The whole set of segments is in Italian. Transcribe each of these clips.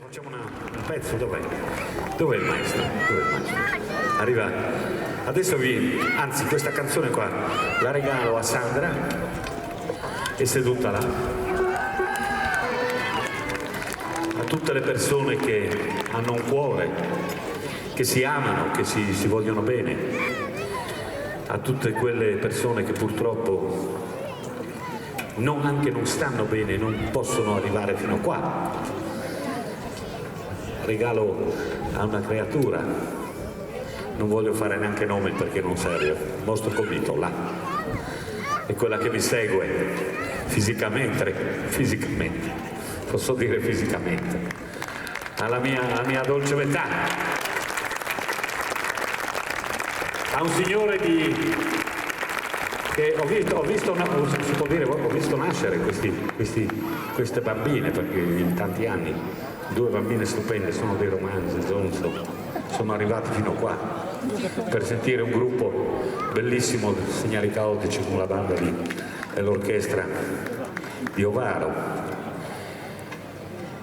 facciamo un pezzo, dov'è? Dov'è il maestro? Dov'è il maestro? Arriva. Adesso anzi questa canzone qua la regalo a Sandra, è seduta là. A tutte le persone che hanno un cuore, che si amano, che si vogliono bene, a tutte quelle persone che purtroppo anche non stanno bene, non possono arrivare fino a qua. Regalo a una creatura, non voglio fare neanche nome perché non serve, mostro convinto, là, è quella che mi segue fisicamente, posso dire fisicamente, alla mia dolce metà, a un signore che ho visto nascere queste bambine, perché in tanti anni 2 bambine stupende, sono dei romanzi, sono arrivati fino qua per sentire un gruppo bellissimo, Segnali Caotici, con la banda e l'orchestra di Ovaro.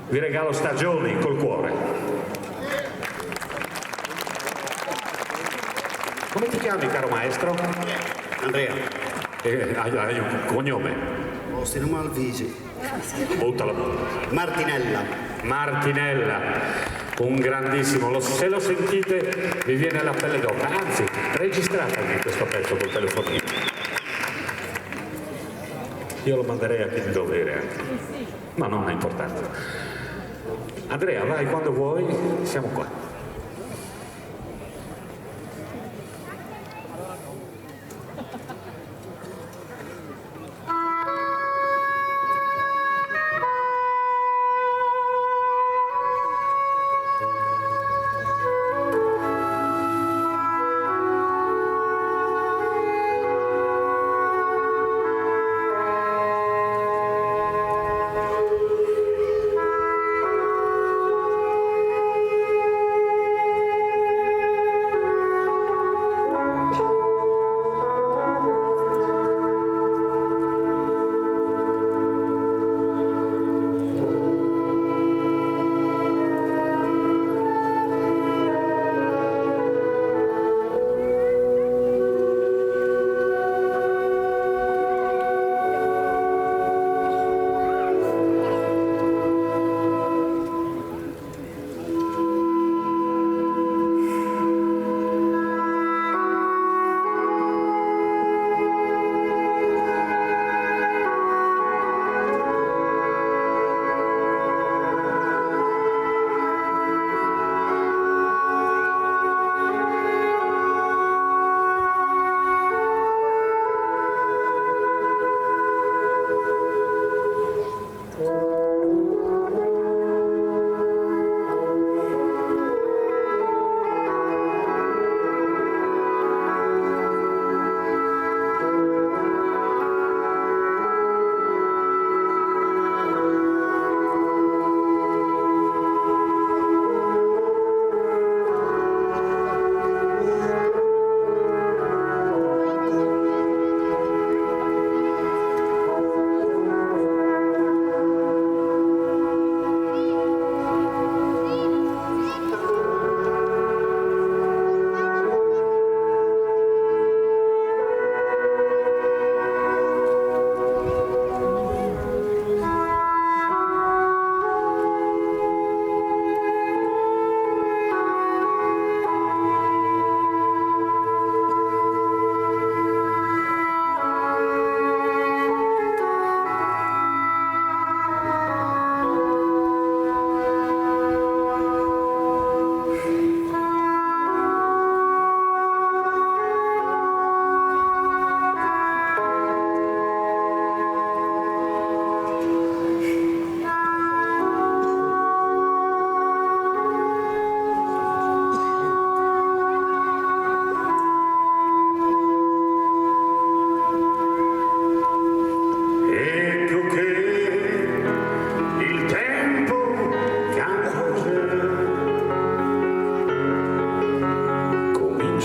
Vi regalo Stagioni col cuore. Come ti chiami, caro maestro? Andrea. Hai un cognome? Si chiama Alvisi. Buttala. Martinella, un grandissimo, se lo sentite vi viene la pelle d'oca, anzi registratevi questo pezzo col telefonino. Io lo manderei a chi di dovere anche, ma non ha importanza. Andrea, vai quando vuoi, siamo qua.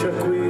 Qui